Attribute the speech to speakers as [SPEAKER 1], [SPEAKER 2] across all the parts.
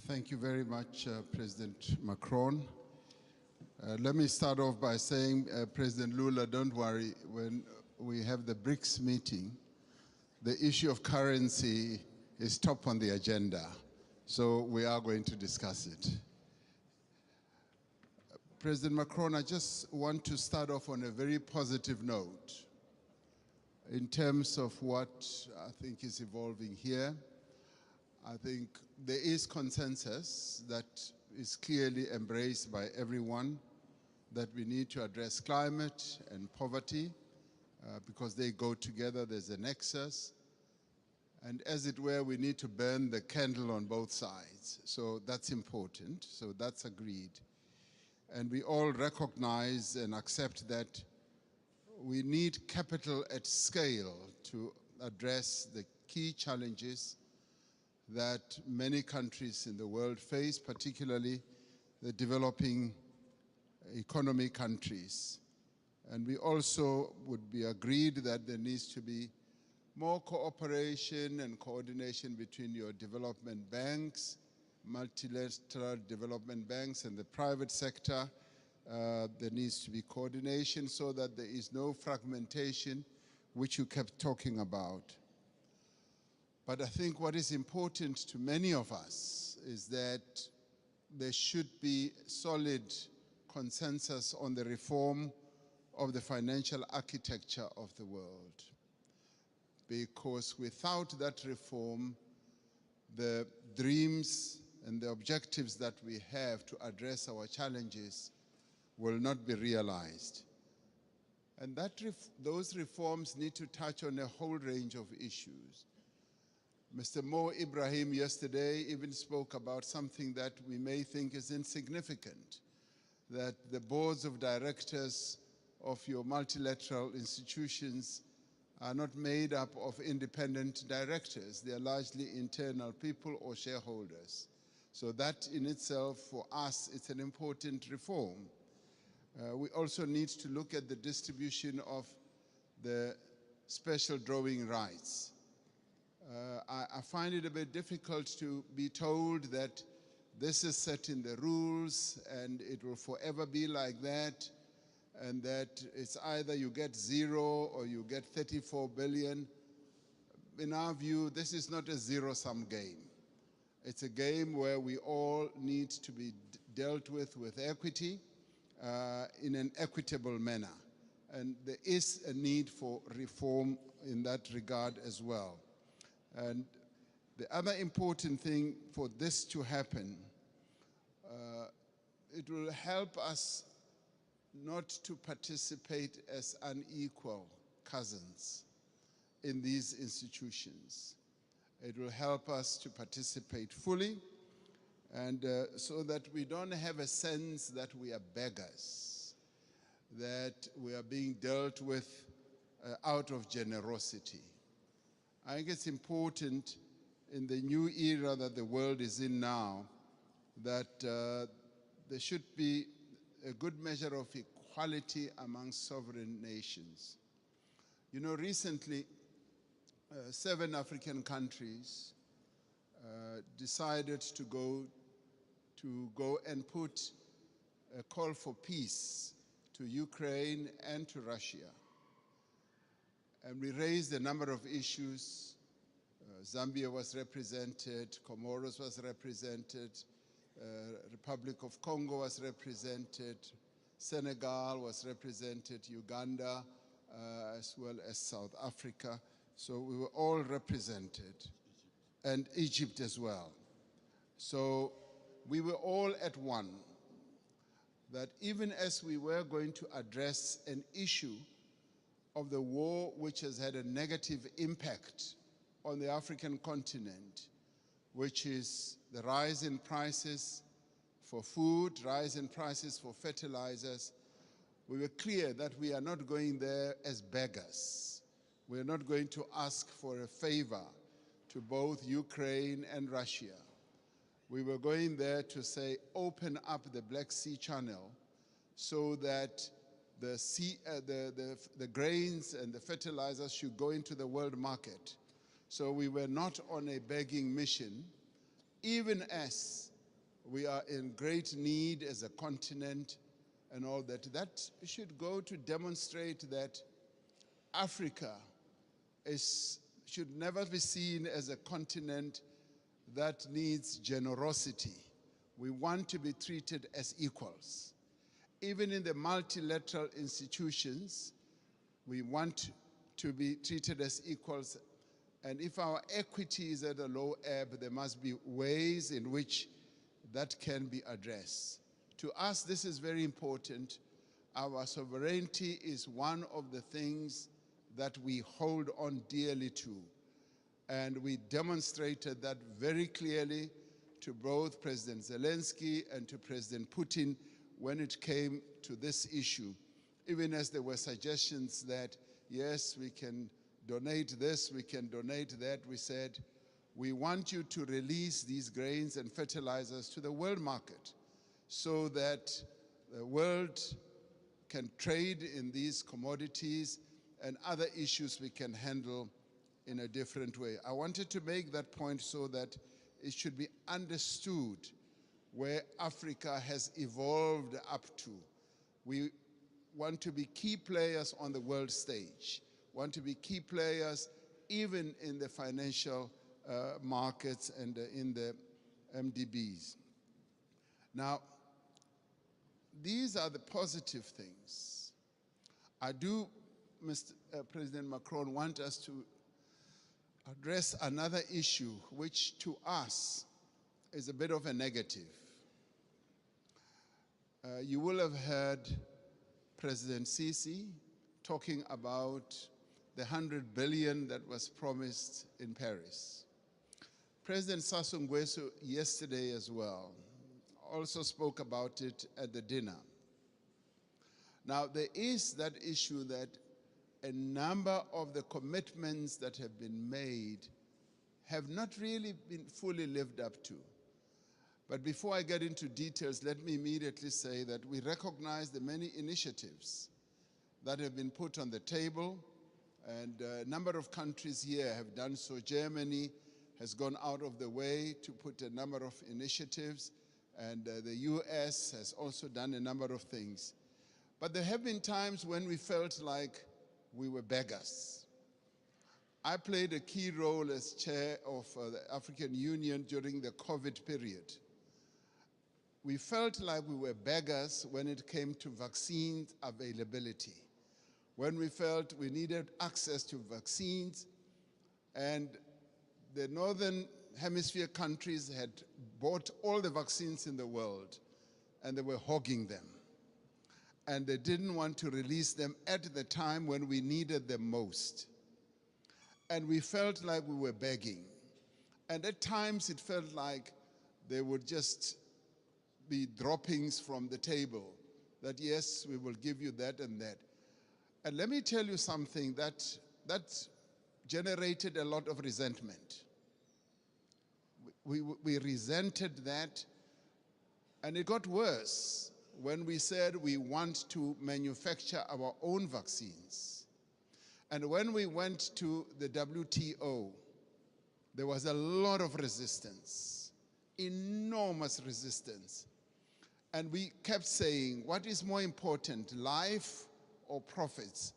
[SPEAKER 1] Thank you very much, President Macron. Let me start off by saying, President Lula, don't worry, when we have the BRICS meeting, the issue of currency is top on the agenda, so we are going to discuss it. President Macron, I just want to start off on a very positive note in terms of what I think is evolving here. I think there is consensus that is clearly embraced by everyone that we need to address climate and poverty because they go together, there's a nexus. And as it were, we need to burn the candle on both sides. So that's important, so that's agreed. And we all recognize and accept that we need capital at scale to address the key challenges that many countries in the world face, particularly the developing economy countries. And we also would be agreed that there needs to be more cooperation and coordination between your development banks, multilateral development banks, and the private sector. There needs to be coordination so that there is no fragmentation, which you kept talking about. But I think what is important to many of us is that there should be solid consensus on the reform of the financial architecture of the world. Because without that reform, the dreams and the objectives that we have to address our challenges will not be realized. And those reforms need to touch on a whole range of issues. Mr. Mo Ibrahim yesterday even spoke about something that we may think is insignificant, that the boards of directors of your multilateral institutions are not made up of independent directors. They are largely internal people or shareholders. So that in itself, for us, it's an important reform. We also need to look at the distribution of the special drawing rights. I find it a bit difficult to be told that this is set in the rules and it will forever be like that, and that it's either you get 0 or you get 34 billion. In our view, this is not a zero-sum game. It's a game where we all need to be dealt with equity in an equitable manner. And there is a need for reform in that regard as well. And the other important thing for this to happen, it will help us not to participate as unequal cousins in these institutions. It will help us to participate fully, and so that we don't have a sense that we are beggars, that we are being dealt with out of generosity. I think it's important in the new era that the world is in now that there should be a good measure of equality among sovereign nations. You know, recently, 7 African countries decided to go and put a call for peace to Ukraine and to Russia. And we raised a number of issues. Zambia was represented, Comoros was represented, Republic of Congo was represented, Senegal was represented, Uganda, as well as South Africa. So we were all represented, and Egypt as well. So we were all at one, that even as we were going to address an issue of the war which has had a negative impact on the African continent, which is the rise in prices for food, rise in prices for fertilizers, we were clear that we are not going there as beggars. We are not going to ask for a favor to both Ukraine and Russia. We were going there to say, open up the Black Sea Channel so that the grains and the fertilizers should go into the world market. So we were not on a begging mission, even as We are in great need as a continent and all that. That should go to demonstrate that Africa should never be seen as a continent that needs generosity. We want to be treated as equals. Even in the multilateral institutions, we want to be treated as equals. And if our equity is at a low ebb, there must be ways in which that can be addressed. To us, this is very important. Our sovereignty is one of the things that we hold on dearly to. And we demonstrated that very clearly to both President Zelensky and to President Putin when it came to this issue. Even as there were suggestions that, yes, we can donate this, we can donate that, we said, we want you to release these grains and fertilizers to the world market so that the world can trade in these commodities and other issues we can handle in a different way. I wanted to make that point so that it should be understood where Africa has evolved up to. We want to be key players on the world stage, want to be key players even in the financial markets and in the MDBs. Now, these are the positive things. I do, Mr. President Macron, want us to address another issue which to us is a bit of a negative. You will have heard President Sisi talking about the 100 billion that was promised in Paris. President Sassou Nguesso yesterday as well also spoke about it at the dinner. Now, there is that issue that a number of the commitments that have been made have not really been fully lived up to. But before I get into details, let me immediately say that we recognize the many initiatives that have been put on the table, and a number of countries here have done so. Germany has gone out of the way to put a number of initiatives, and the US has also done a number of things. But there have been times when we felt like we were beggars. I played a key role as chair of the African Union during the COVID period. We felt like we were beggars when it came to vaccine availability, when we felt we needed access to vaccines, and the Northern Hemisphere countries had bought all the vaccines in the world, and they were hogging them. And they didn't want to release them at the time when we needed them most. And we felt like we were begging. And at times it felt like they would just be droppings from the table, that yes, we will give you that and that. And let me tell you something that generated a lot of resentment. We resented that, and it got worse when we said we want to manufacture our own vaccines. And when we went to the WTO, there was a lot of resistance, enormous resistance. And we kept saying, what is more important, life or profits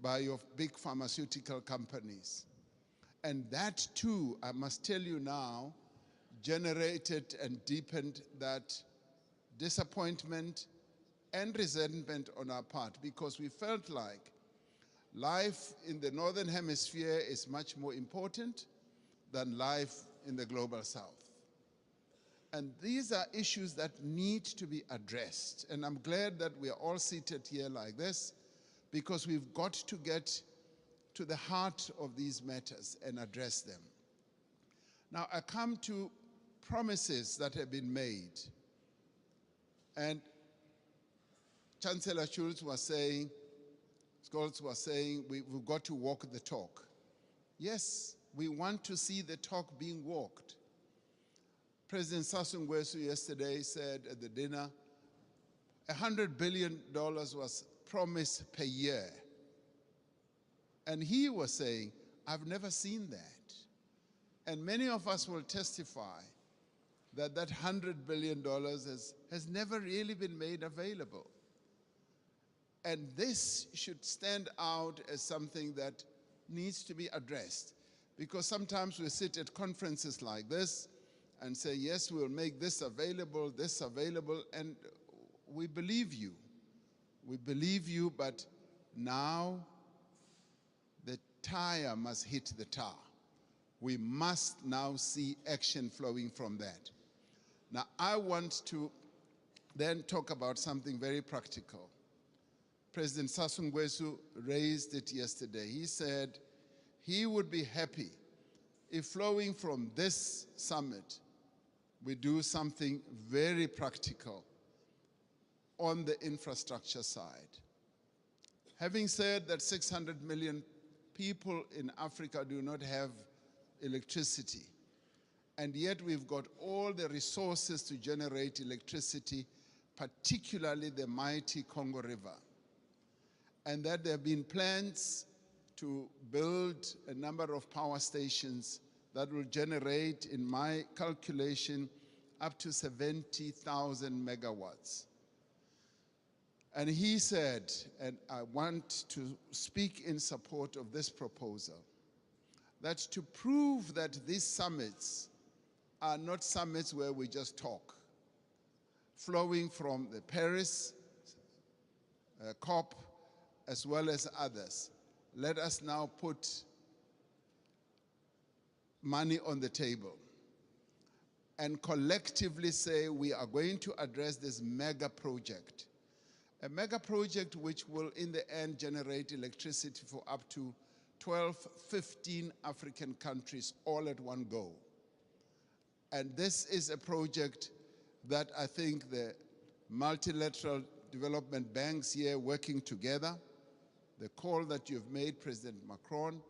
[SPEAKER 1] by your big pharmaceutical companies? And that too, I must tell you now, generated and deepened that disappointment and resentment on our part, because we felt like life in the Northern Hemisphere is much more important than life in the global South. And these are issues that need to be addressed. And I'm glad that we are all seated here like this, because we've got to get to the heart of these matters and address them. Now, I come to promises that have been made. And Chancellor Scholz was saying, we've got to walk the talk. Yes, we want to see the talk being walked. President Sassou Nguesso yesterday said at the dinner, $100 billion was promised per year. And he was saying, I've never seen that. And many of us will testify that $100 billion has never really been made available. And this should stand out as something that needs to be addressed. Because sometimes we sit at conferences like this and say, yes, we'll make this available, and we believe you. We believe you, but now the tire must hit the tar. We must now see action flowing from that. Now, I want to then talk about something very practical. President Sassou Nguesso raised it yesterday. He said he would be happy if flowing from this summit, we do something very practical on the infrastructure side. Having said that 600 million people in Africa do not have electricity, and yet we've got all the resources to generate electricity, particularly the mighty Congo River, and that there have been plans to build a number of power stations that will generate, in my calculation, up to 70,000 megawatts. And he said, and I want to speak in support of this proposal, that to prove that these summits are not summits where we just talk, flowing from the Paris COP as well as others, let us now put money on the table and collectively say we are going to address this mega project. A mega project which will in the end generate electricity for up to 12, 15 African countries all at one go. And this is a project that I think the multilateral development banks here working together, the call that you've made, President Macron,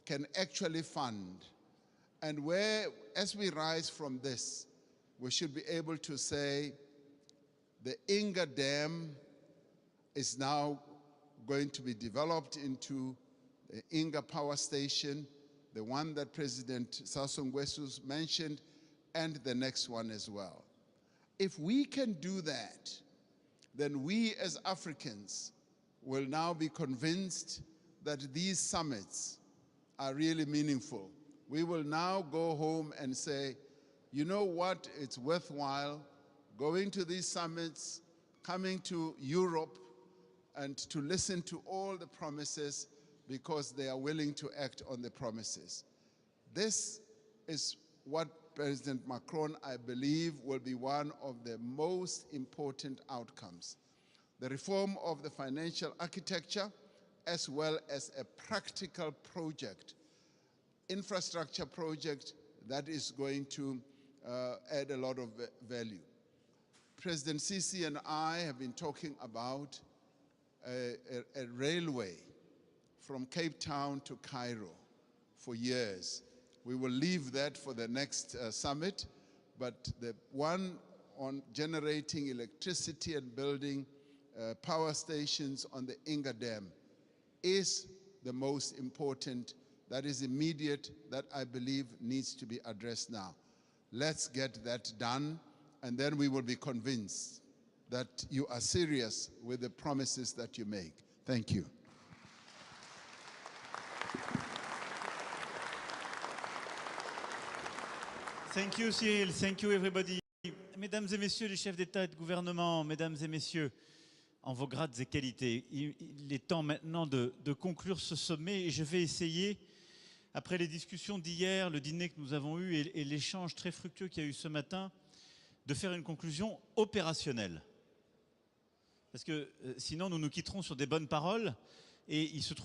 [SPEAKER 1] can actually fund. And where, as we rise from this, we should be able to say the Inga Dam is now going to be developed into the Inga Power Station, the one that President Sassou Nguesso mentioned, and the next one as well. If we can do that, then we as Africans will now be convinced that these summits are really meaningful. We will now go home and say, you know what, it's worthwhile going to these summits, coming to Europe, and to listen to all the promises because they are willing to act on the promises. This is what President Macron, I believe, will be one of the most important outcomes. The reform of the financial architecture, as well as a practical project, infrastructure project that is going to add a lot of value. President Sisi and I have been talking about a railway from Cape Town to Cairo for years. We will leave that for the next summit, but the one on generating electricity and building power stations on the Inga Dam is the most important, that is immediate, that I believe needs to be addressed now. Let's get that done, and then we will be convinced that you are serious with the promises that you make. Thank you.
[SPEAKER 2] Thank you, Cyril. Thank you, everybody. Mesdames et messieurs les chefs d'État et de gouvernement, mesdames et messieurs, en vos grades et qualités, il est temps maintenant de conclure ce sommet et je vais essayer, après les discussions d'hier, le dîner que nous avons eu et l'échange très fructueux qu'il y a eu ce matin, de faire une conclusion opérationnelle. Parce que sinon, nous nous quitterons sur des bonnes paroles et il se trouve